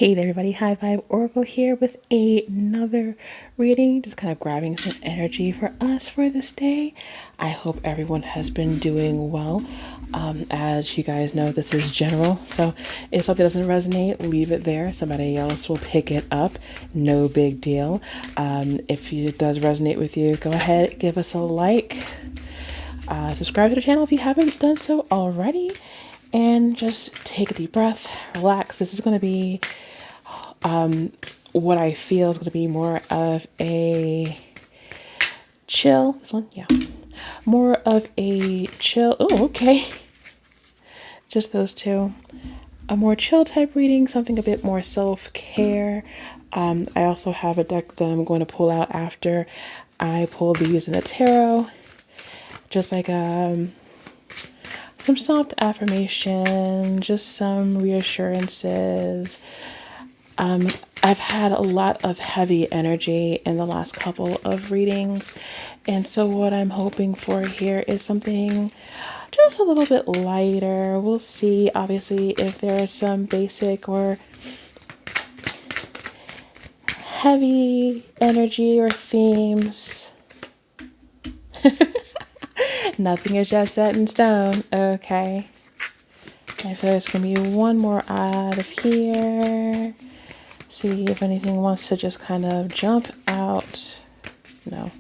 Hey there, everybody. High Vibe Oracle here with another reading, just kind of grabbing some energy for us for this day. I hope everyone has been doing well. As you guys know, this is general, so if something doesn't resonate, leave it there. Somebody else will pick it up. No big deal. If it does resonate with you, go ahead, give us a like. Subscribe to the channel if you haven't done so already. And just take a deep breath, relax. This is going to be what I feel is going to be more of a chill. This one, yeah. More of a chill. Oh, okay. Just those two. A more chill type reading, something a bit more self-care. I also have a deck that I'm going to pull out after I pull these in the tarot. Just like some soft affirmation, just some reassurances. I've had a lot of heavy energy in the last couple of readings, and so what I'm hoping for here is something just a little bit lighter. We'll see, obviously, if there are some basic or heavy energy or themes. Nothing is just set in stone. Okay. I feel there's going to be one more out of here. See if anything wants to just kind of jump out. No.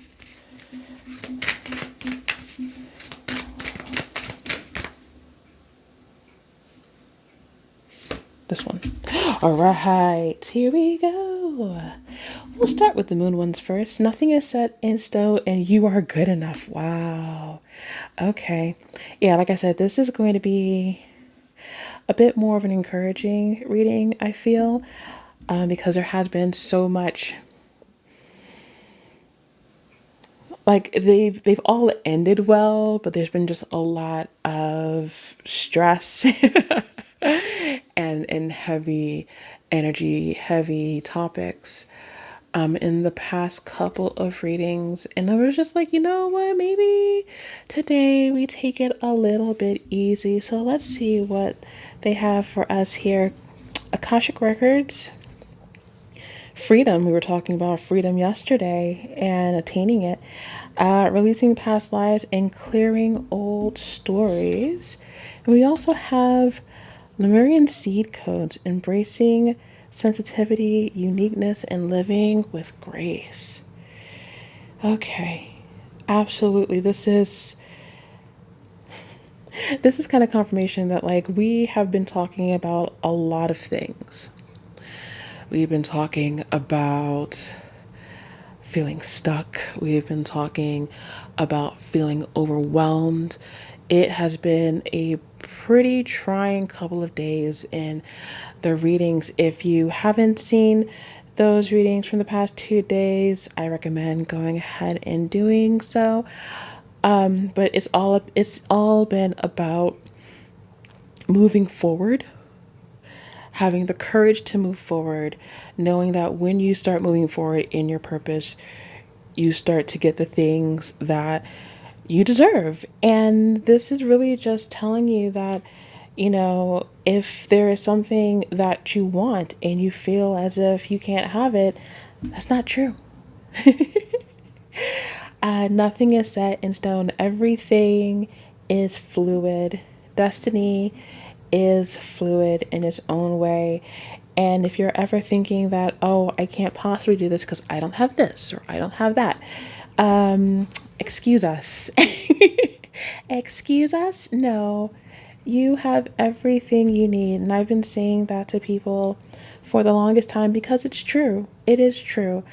This one. All right, here we go. We'll start with the moon ones first. Nothing is set in stone and you are good enough. Wow. Okay. Yeah, like I said, this is going to be a bit more of an encouraging reading, I feel, because there has been so much, like they've all ended well, but there's been just a lot of stress and heavy energy, heavy topics in the past couple of readings. And I was just like, you know what, maybe today we take it a little bit easy. So let's see what they have for us here. Akashic Records. Freedom. We were talking about freedom yesterday and attaining it. Releasing past lives and clearing old stories. And we also have Lemurian seed codes, embracing sensitivity, uniqueness, and living with grace. Okay, absolutely. This is kind of confirmation that, like, we have been talking about a lot of things. We've been talking about feeling stuck. We've been talking about feeling overwhelmed. It has been a pretty trying couple of days in the readings. If you haven't seen those readings from the past 2 days, I recommend going ahead and doing so. But it's all been about moving forward, having the courage to move forward, knowing that when you start moving forward in your purpose, you start to get the things that you deserve. And this is really just telling you that, you know, if there is something that you want and you feel as if you can't have it, that's not true. Nothing is set in stone. Everything is fluid. Destiny is fluid in its own way. And if you're ever thinking that, oh, I can't possibly do this because I don't have this or I don't have that, excuse us. Excuse us? No, you have everything you need. And I've been saying that to people for the longest time because it's true. It is true.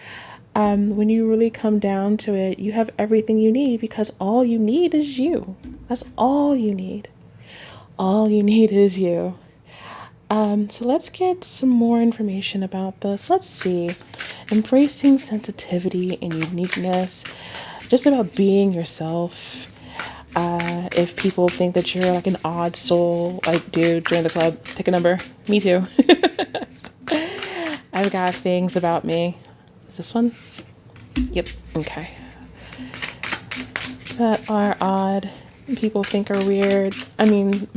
When you really come down to it, you have everything you need because all you need is you. That's all you need. All you need is you. So let's get some more information about this. Let's see. Embracing sensitivity and uniqueness. Just about being yourself. If people think that you're like an odd soul, like, dude, join the club, take a number. Me too. I've got things about me. Is this one? Yep. Okay. That are odd. People think are weird. I mean,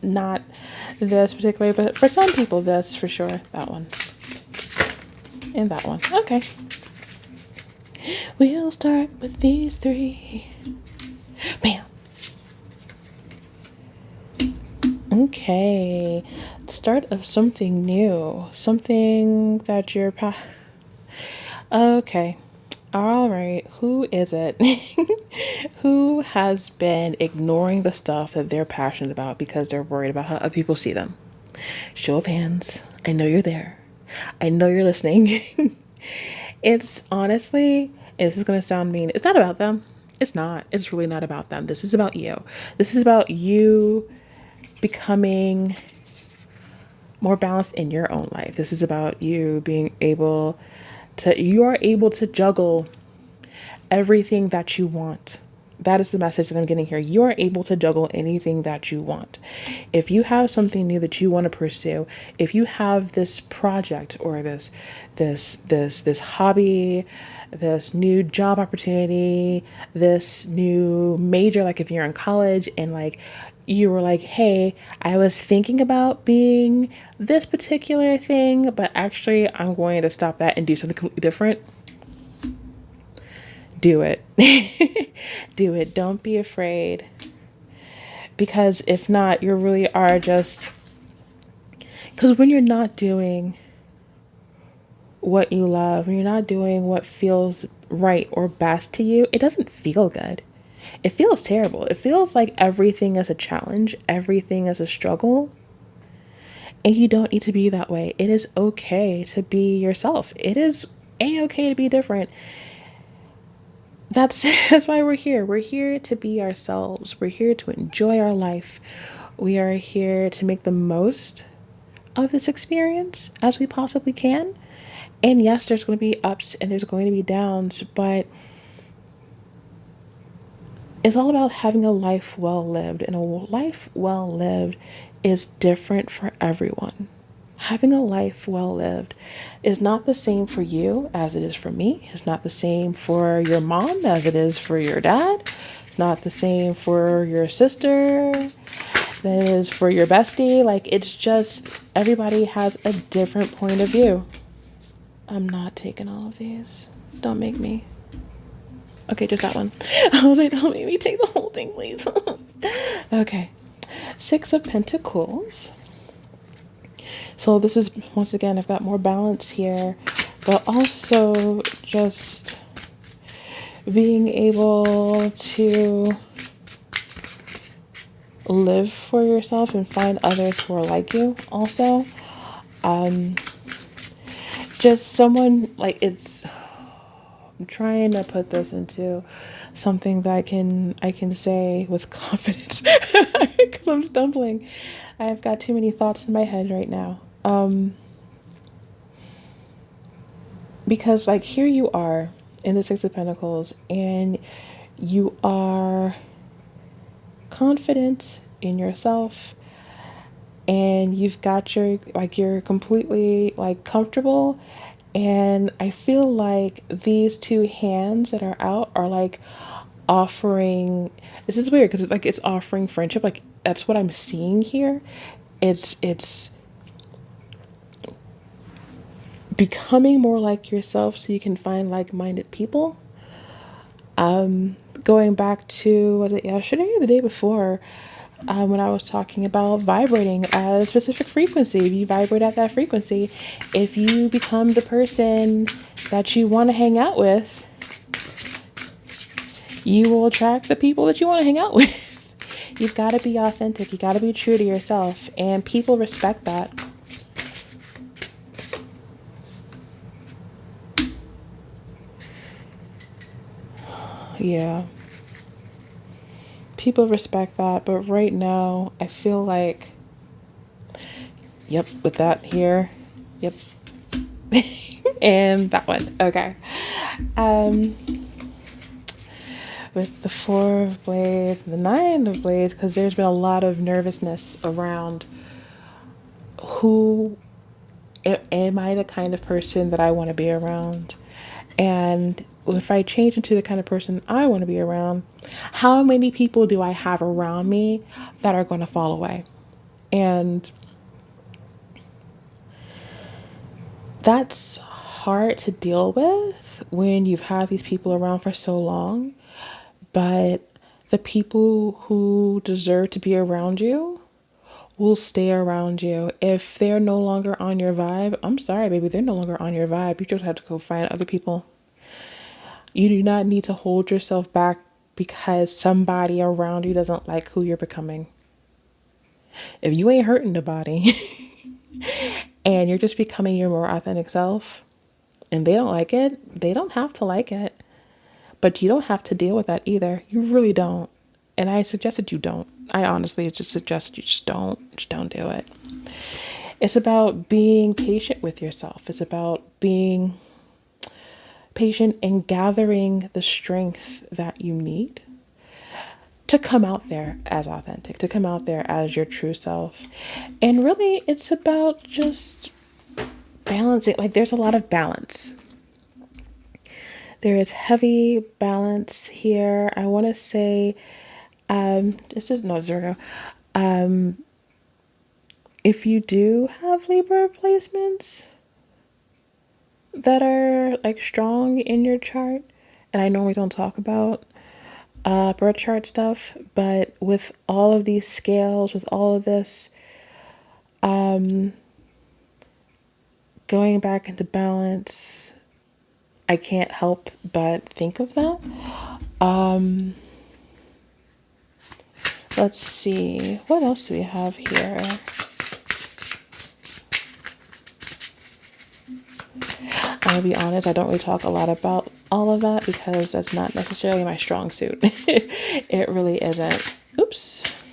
not this particularly, but for some people, this for sure. That one. And that one. Okay. We'll start with these three. Bam. Okay. The start of something new. Something that you're okay. All right. Who is it? Who has been ignoring the stuff that they're passionate about because they're worried about how other people see them? Show of hands. I know you're there. I know you're listening. It's honestly, this is going to sound mean. It's not about them. It's not. It's really not about them. This is about you. This is about you becoming more balanced in your own life. This is about you being able to, you are able to juggle everything that you want. That is the message that I'm getting here. You are able to juggle anything that you want. If you have something new that you want to pursue, if you have this project or this hobby, this new job opportunity, this new major, like if you're in college and like you were like, hey, I was thinking about being this particular thing, but actually I'm going to stop that and do something completely different. Do it. Do it. Don't be afraid. Because if not, you really are just. Because when you're not doing what you love, when you're not doing what feels right or best to you, it doesn't feel good. It feels terrible. It feels like everything is a challenge, everything is a struggle. And you don't need to be that way. It is okay to be yourself. It is okay to be different. That's why we're here. We're here to be ourselves. We're here to enjoy our life. We are here to make the most of this experience as we possibly can. And yes, there's going to be ups and there's going to be downs, but it's all about having a life well lived. And a life well lived is different for everyone. Having a life well lived is not the same for you as it is for me. It's not the same for your mom as it is for your dad. It's not the same for your sister than it is for your bestie. Like, it's just everybody has a different point of view. I'm not taking all of these. Don't make me. Okay, just that one. I was like, don't make me take the whole thing, please. Okay. Six of Pentacles. So this is, once again, I've got more balance here, but also just being able to live for yourself and find others who are like you also. Just someone like I'm trying to put this into something that I can say with confidence because I'm stumbling. I've got too many thoughts in my head right now. Because like here you are in the Six of Pentacles and you are confident in yourself and you've got your like you're completely like comfortable, and I feel like these two hands that are out are like offering, this is weird because it's like it's offering friendship, like that's what I'm seeing here. It's becoming more like yourself so you can find like-minded people. Going back to, was it yesterday or the day before, when I was talking about vibrating at a specific frequency. If you vibrate at that frequency, if you become the person that you want to hang out with, you will attract the people that you want to hang out with. You've got to be authentic. You got to be true to yourself, and people respect that. Yeah. People respect that, but right now I feel like, yep, with that here, yep, and that one, okay. With the Four of Blades, the Nine of Blades, because there's been a lot of nervousness around who am I the kind of person that I want to be around, and if I change into the kind of person I want to be around, how many people do I have around me that are going to fall away? And that's hard to deal with when you've had these people around for so long, but the people who deserve to be around you will stay around you. If they're no longer on your vibe, I'm sorry, baby, they're no longer on your vibe. You just have to go find other people. You do not need to hold yourself back because somebody around you doesn't like who you're becoming. If you ain't hurting nobody and you're just becoming your more authentic self and they don't like it, they don't have to like it. But you don't have to deal with that either. You really don't. And I suggest that you don't. I honestly just suggest you just don't do it. It's about being patient with yourself. It's about being patient and gathering the strength that you need to come out there as authentic, to come out there as your true self. And really, it's about just balancing. Like, there's a lot of balance. There is heavy balance here. I want to say, this is not Virgo. If you do have Libra placements that are like strong in your chart, and I normally don't talk about birth chart stuff, but with all of these scales, with all of this going back into balance, I can't help but think of that. Let's see, what else do we have here? I'll be honest, I don't really talk a lot about all of that because that's not necessarily my strong suit. It really isn't. Oops.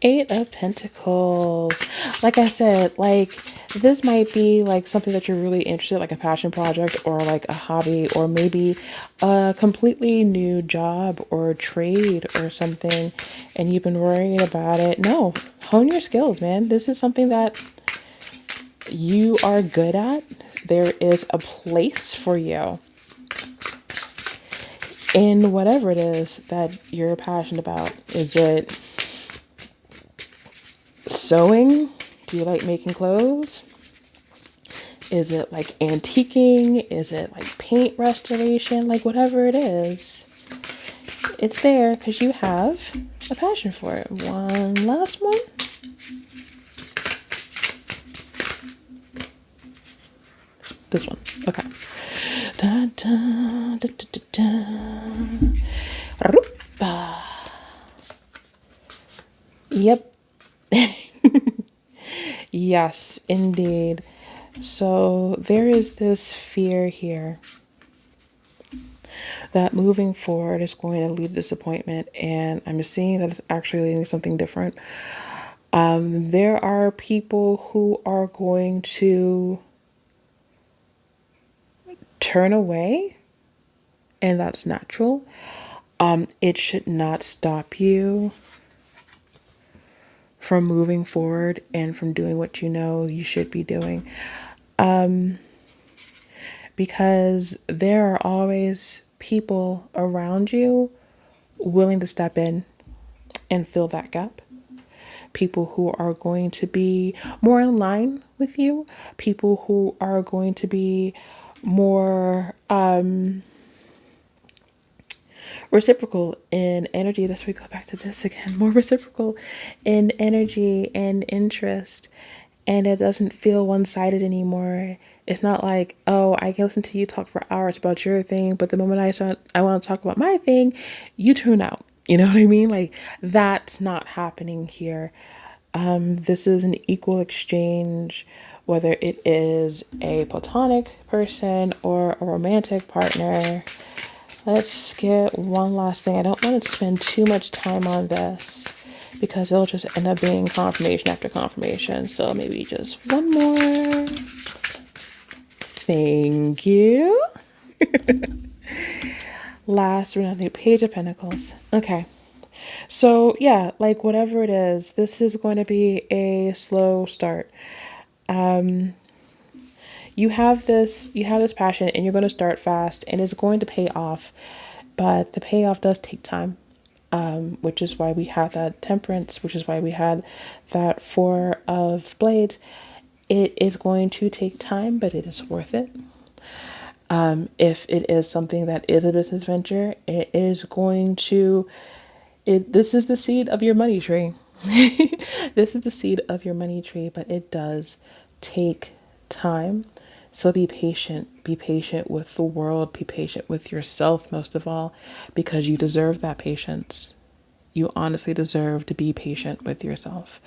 Eight of Pentacles. Like I said, like this might be like something that you're really interested in, like a passion project or like a hobby or maybe a completely new job or trade or something, and you've been worrying about it. No, hone your skills, man. This is something that you are good at. There is a place for you in whatever it is that you're passionate about. Is it sewing? Do you like making clothes? Is it like antiquing? Is it like paint restoration? Like whatever it is, it's there because you have a passion for it. One last one. This one. Okay. Da, da, da, da, da, da. Yep. Yes, indeed. So there is this fear here that moving forward is going to lead to disappointment, and I'm seeing that it's actually leading to something different. There are people who are going to turn away, and that's natural. It should not stop you from moving forward and from doing what you know you should be doing. Because there are always people around you willing to step in and fill that gap. People who are going to be more in line with you, people who are going to be more reciprocal in energy. That's where we go back to this again. More reciprocal in energy and interest. And it doesn't feel one-sided anymore. It's not like, oh, I can listen to you talk for hours about your thing, but the moment I want to talk about my thing, you tune out. You know what I mean? Like, that's not happening here. This is an equal exchange, whether it is a platonic person or a romantic partner. Let's get one last thing. I don't want to spend too much time on this because it'll just end up being confirmation after confirmation. So maybe just one more. Thank you. Last, we're on the Page of Pentacles. Okay. So yeah, like whatever it is, this is going to be a slow start. You have this passion and you're going to start fast and it's going to pay off, but the payoff does take time. Which is why we had that Temperance, which is why we had that Four of Blades. It is going to take time, but it is worth it. If it is something that is a business venture, it is going to, this is the seed of your money tree. This is the seed of your money tree, but it does take time. So be patient. Be patient with the world. Be patient with yourself, most of all, because you deserve that patience. You honestly deserve to be patient with yourself.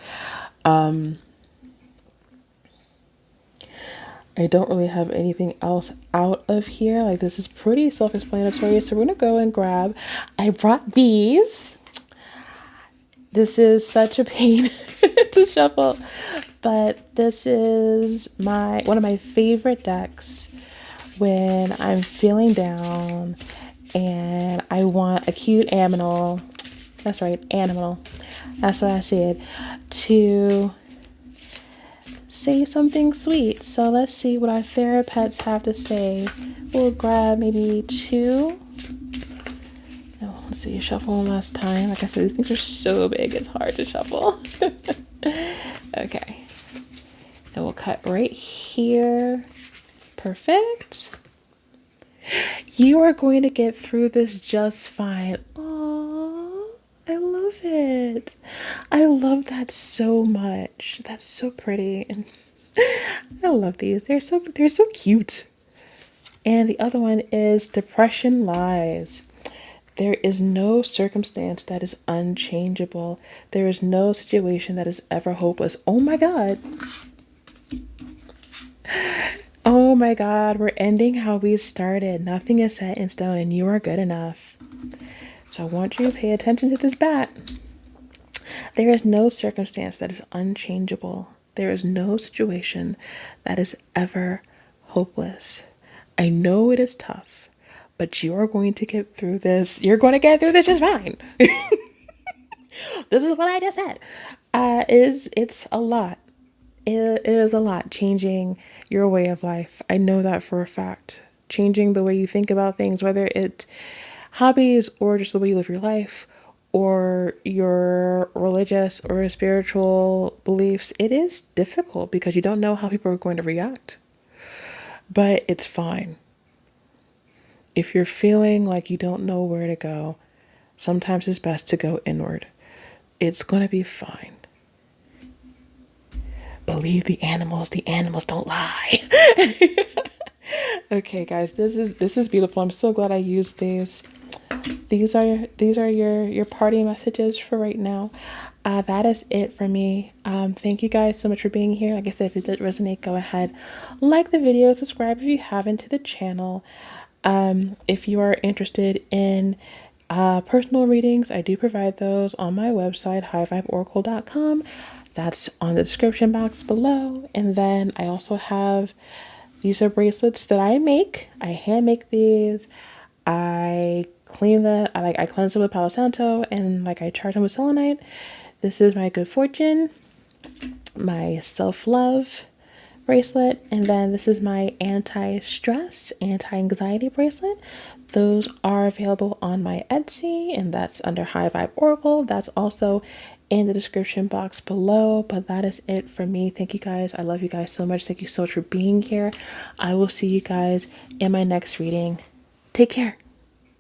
I don't really have anything else out of here. Like, this is pretty self-explanatory. So we're gonna go and grab. I brought these. This is such a pain to shuffle, but this is one of my favorite decks when I'm feeling down and I want a cute animal. That's right, animal. That's what I said. To say something sweet. So let's see what our Therapets have to say. We'll grab maybe two. Oh, let's see, shuffle one last time. Like I said, these things are so big, it's hard to shuffle. Okay. And we'll cut right here. Perfect. You are going to get through this just fine. Aww, I love it. I love that so much. That's so pretty. And I love these. They're so cute. And the other one is Depression Lies. There is no circumstance that is unchangeable. There is no situation that is ever hopeless. Oh my God. Oh my God. We're ending how we started. Nothing is set in stone and you are good enough. So I want you to pay attention to this bat. There is no circumstance that is unchangeable. There is no situation that is ever hopeless. I know it is tough, but you are going to get through this. You're going to get through this just fine. This is what I just said. It's a lot. It is a lot changing your way of life. I know that for a fact. Changing the way you think about things, whether it's hobbies or just the way you live your life or your religious or spiritual beliefs, it is difficult because you don't know how people are going to react. But it's fine. If you're feeling like you don't know where to go, sometimes it's best to go inward. It's going to be fine. Believe the animals don't lie. Okay, guys, this is beautiful. I'm so glad I used these. These are your party messages for right now. That is it for me. Thank you guys so much for being here. Like I said, if it did resonate, go ahead, like the video, subscribe if you haven't to the channel. If you are interested in personal readings, I do provide those on my website, highvibeoracle.com. That's on the description box below. And then I also have, these are bracelets that I make. I hand make these. I I cleanse them with Palo Santo and I charge them with selenite. This is my good fortune, my self-love bracelet, and then this is my anti-stress, anti-anxiety bracelet. Those are available on my Etsy, and that's under High Vibe Oracle. That's also in the description box below. But that is it for me. Thank you guys. I love you guys so much. Thank you so much for being here. I will see you guys in my next reading. Take care.